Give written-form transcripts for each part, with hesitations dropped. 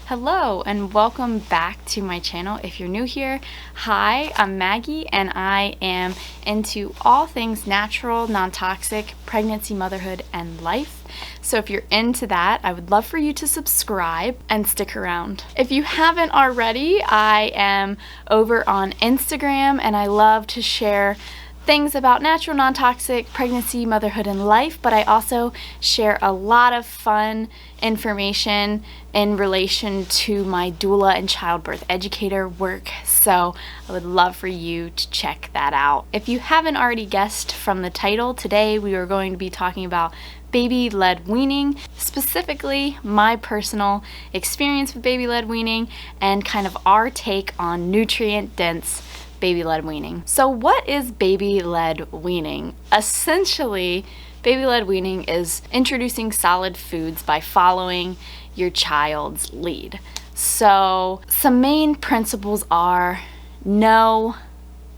Hello and welcome back to my channel. If you're new here, hi, I'm Maggie and I am into all things natural, non-toxic, pregnancy, motherhood, and life. So if you're into that, I would love for you to subscribe and stick around. If you haven't already, I am over on Instagram and I love to share things about natural, non-toxic, pregnancy, motherhood, and life, but I also share a lot of fun information in relation to my doula and childbirth educator work, so I would love for you to check that out. If you haven't already guessed from the title, today we are going to be talking about baby-led weaning, specifically my personal experience with baby-led weaning and kind of our take on nutrient-dense baby-led weaning. So what is baby-led weaning? Essentially, baby-led weaning is introducing solid foods by following your child's lead. So some main principles are no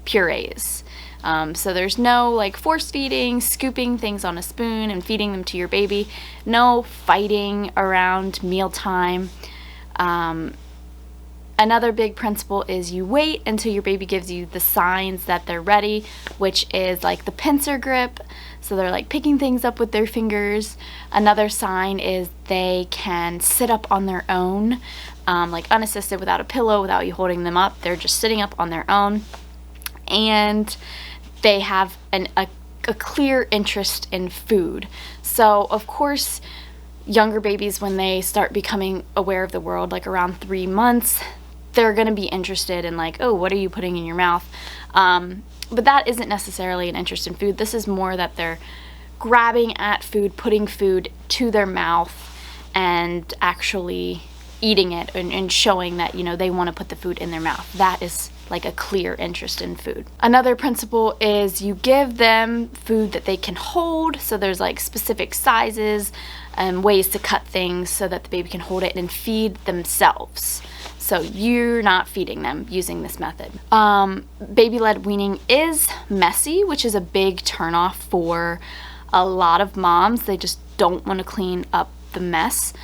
purees. So there's no like force feeding, scooping things on a spoon and feeding them to your baby, no fighting around mealtime. Another big principle is you wait until your baby gives you the signs that they're ready, which is like the pincer grip. So they're like picking things up with their fingers. Another sign is they can sit up on their own, like unassisted without a pillow, without you holding them up. They're just sitting up on their own. And they have a clear interest in food. So of course, younger babies, when they start becoming aware of the world, like around 3 months, they're going to be interested in like, oh, what are you putting in your mouth? But that isn't necessarily an interest in food. This is more that they're grabbing at food, putting food to their mouth and actually eating it and showing that, you know, they want to put the food in their mouth. That is like a clear interest in food. Another principle is you give them food that they can hold. So there's like specific sizes and ways to cut things so that the baby can hold it and feed themselves. So you're not feeding them using this method. Baby-led weaning is messy, which is a big turnoff for a lot of moms. They just don't want to clean up the mess.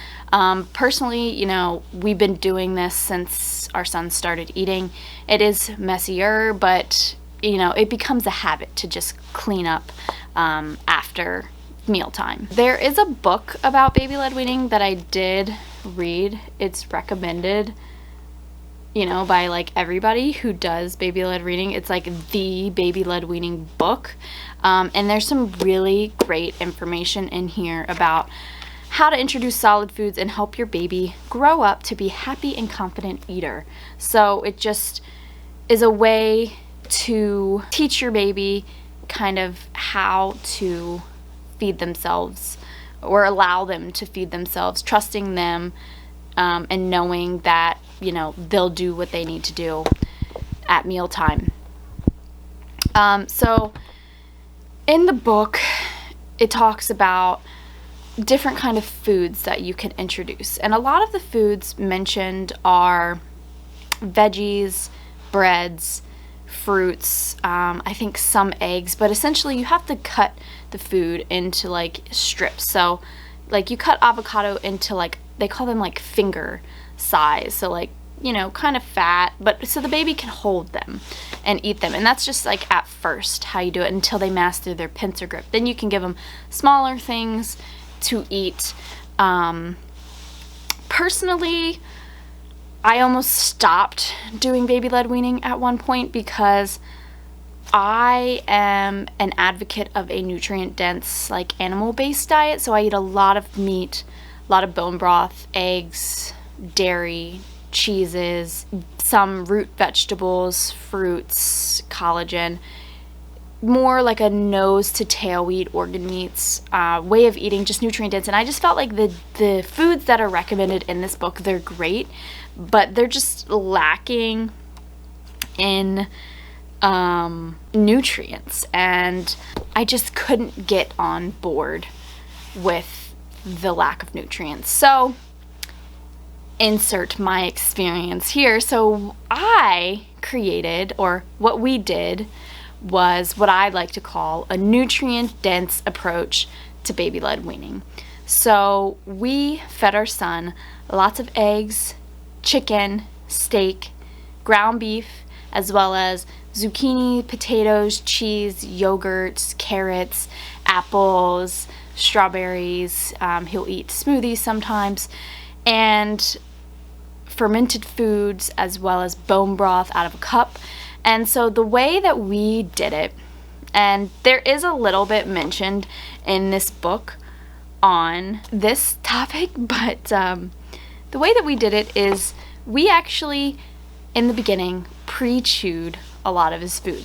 Personally, you know, we've been doing this since our son started eating. It is messier, but, you know, it becomes a habit to just clean up after mealtime. There is a book about baby-led weaning that I did read. It's recommended, you know, by like everybody who does baby-led weaning. It's like the baby-led weaning book. And there's some really great information in here about how to introduce solid foods and help your baby grow up to be happy and confident eater. So it just is a way to teach your baby kind of how to feed themselves or allow them to feed themselves, trusting them and knowing that, you know, they'll do what they need to do at mealtime. So in the book, it talks about different kind of foods that you can introduce. And a lot of the foods mentioned are veggies, breads, fruits, I think some eggs, but essentially you have to cut the food into like strips. So like you cut avocado into like, they call them like finger size. So like, you know, kind of fat, but so the baby can hold them and eat them. And that's just like at first how you do it until they master their pincer grip. Then you can give them smaller things to eat. Personally, I almost stopped doing baby-led weaning at one point because I am an advocate of a nutrient-dense, like animal-based diet. So I eat a lot of meat, a lot of bone broth, eggs, dairy, cheeses, some root vegetables, fruits, collagen. More like a nose to tail, we eat organ meats, way of eating, just nutrient dense. And I just felt like the foods that are recommended in this book, they're great, but they're just lacking in nutrients. And I just couldn't get on board with the lack of nutrients. So insert my experience here. So I created, or what we did, was what I like to call a nutrient-dense approach to baby-led weaning. So we fed our son lots of eggs, chicken, steak, ground beef, as well as zucchini, potatoes, cheese, yogurts, carrots, apples, strawberries. He'll eat smoothies sometimes, and fermented foods, as well as bone broth out of a cup. And so the way that we did it, and there is a little bit mentioned in this book on this topic, but the way that we did it is we actually, in the beginning, pre-chewed a lot of his food.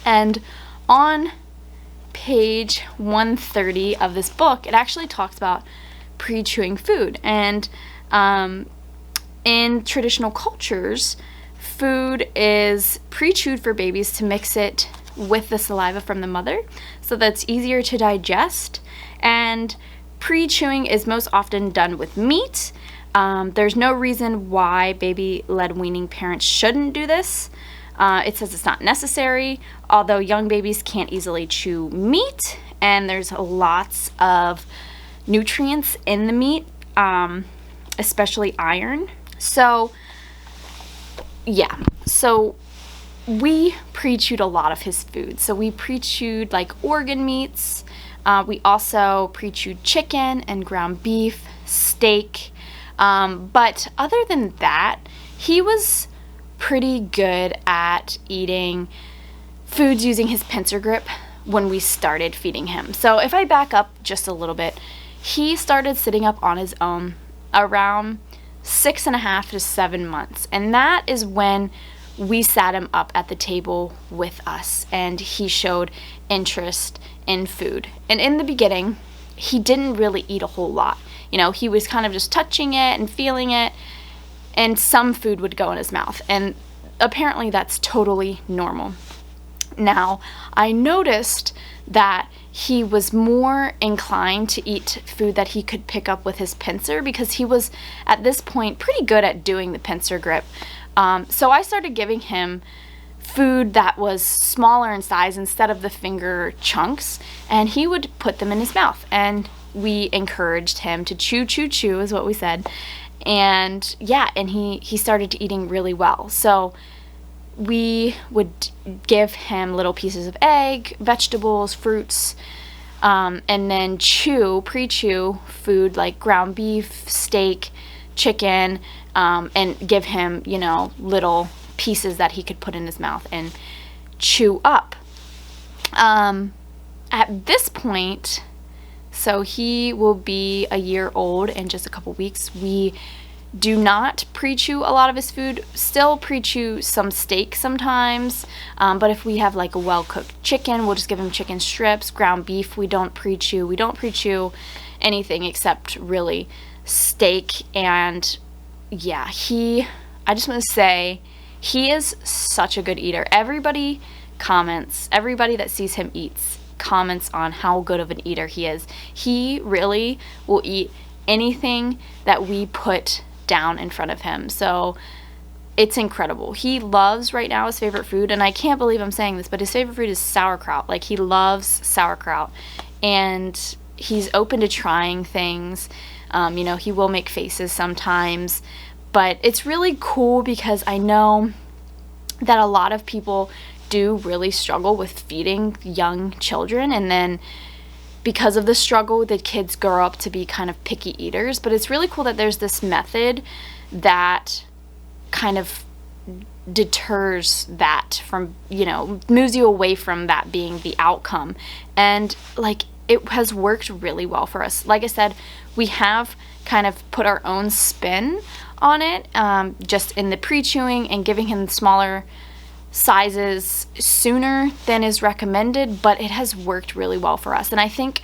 And on page 130 of this book, it actually talks about pre-chewing food. And in traditional cultures, food is pre-chewed for babies to mix it with the saliva from the mother so that's easier to digest. And pre-chewing is most often done with meat. There's no reason why baby-led weaning parents shouldn't do this. It says it's not necessary, although young babies can't easily chew meat, and there's lots of nutrients in the meat, especially iron. So yeah, so we pre-chewed a lot of his food. So we pre-chewed like organ meats. We also pre-chewed chicken and ground beef, steak. But other than that, he was pretty good at eating foods using his pincer grip when we started feeding him. So if I back up just a little bit, he started sitting up on his own around 6.5 to 7 months. And that is when we sat him up at the table with us, and he showed interest in food. And in the beginning, he didn't really eat a whole lot. You know, he was kind of just touching it and feeling it, and some food would go in his mouth. And apparently that's totally normal. Now, I noticed that he was more inclined to eat food that he could pick up with his pincer, because he was, at this point, pretty good at doing the pincer grip. So I started giving him food that was smaller in size instead of the finger chunks, and he would put them in his mouth. And we encouraged him to chew, chew, chew is what we said. And yeah, and he started eating really well. So we would give him little pieces of egg, vegetables, fruits, and then pre-chew food like ground beef, steak, chicken, and give him, you know, little pieces that he could put in his mouth and chew up. At this point, so he will be a year old in just a couple weeks, we do not pre-chew a lot of his food. Still pre-chew some steak sometimes, but if we have like a well-cooked chicken, we'll just give him chicken strips. Ground beef, we don't pre-chew. We don't pre-chew anything except really steak. And yeah, I just want to say, he is such a good eater. Everybody that sees him eats comments on how good of an eater he is. He really will eat anything that we put down in front of him. So it's incredible. He loves right now his favorite food, and I can't believe I'm saying this, but his favorite food is sauerkraut. Like, he loves sauerkraut, and he's open to trying things. You know, he will make faces sometimes, but it's really cool because I know that a lot of people do really struggle with feeding young children, and then because of the struggle, the kids grow up to be kind of picky eaters. But it's really cool that there's this method that kind of deters that from, you know, moves you away from that being the outcome. And like, it has worked really well for us. Like I said, we have kind of put our own spin on it, just in the pre-chewing and giving him smaller sizes sooner than is recommended, but it has worked really well for us. And I think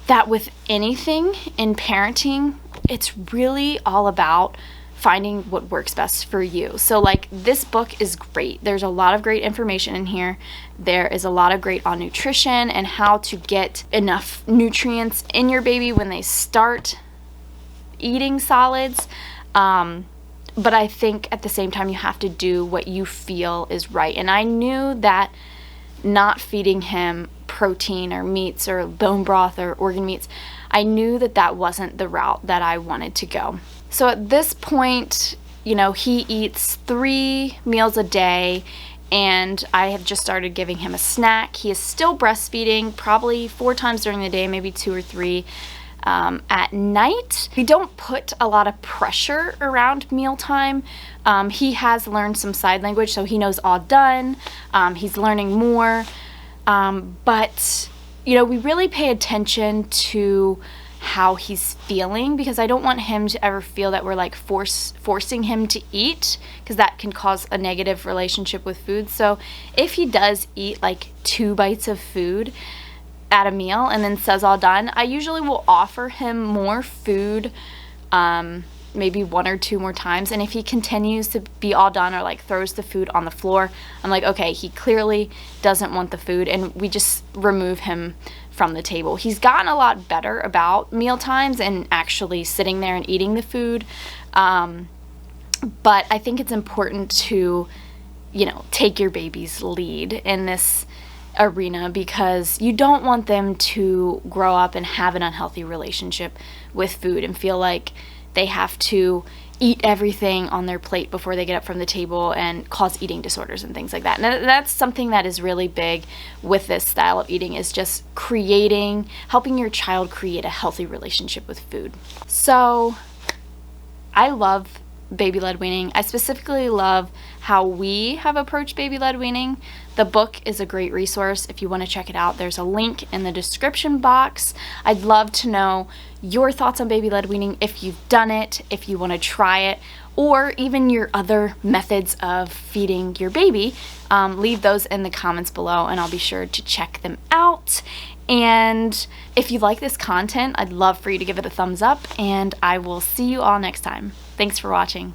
that with anything in parenting, it's really all about finding what works best for you. So like, this book is great. There's a lot of great information in here. There is a lot of great on nutrition and how to get enough nutrients in your baby when they start eating solids. But I think at the same time, you have to do what you feel is right. And I knew that not feeding him protein or meats or bone broth or organ meats, I knew that that wasn't the route that I wanted to go. So at this point, you know, he eats 3 meals a day, and I have just started giving him a snack. He is still breastfeeding, probably 4 times during the day, maybe 2 or 3 at night. We don't put a lot of pressure around mealtime. He has learned some sign language, so he knows all done. He's learning more. But, you know, we really pay attention to how he's feeling, because I don't want him to ever feel that we're like forcing him to eat, because that can cause a negative relationship with food. So if he does eat like 2 bites of food at a meal and then says all done, I usually will offer him more food, maybe 1 or 2 more times. And if he continues to be all done or like throws the food on the floor, I'm like, okay, he clearly doesn't want the food, and we just remove him from the table. He's gotten a lot better about meal times and actually sitting there and eating the food, but I think it's important to, you know, take your baby's lead in this arena, because you don't want them to grow up and have an unhealthy relationship with food and feel like they have to eat everything on their plate before they get up from the table and cause eating disorders and things like that. And that's something that is really big with this style of eating, is just helping your child create a healthy relationship with food. So I love baby-led weaning. I specifically love how we have approached baby-led weaning. The book is a great resource if you want to check it out. There's a link in the description box. I'd love to know your thoughts on baby-led weaning, if you've done it, if you want to try it, or even your other methods of feeding your baby. Leave those in the comments below, and I'll be sure to check them out. And if you like this content, I'd love for you to give it a thumbs up, and I will see you all next time. Thanks for watching.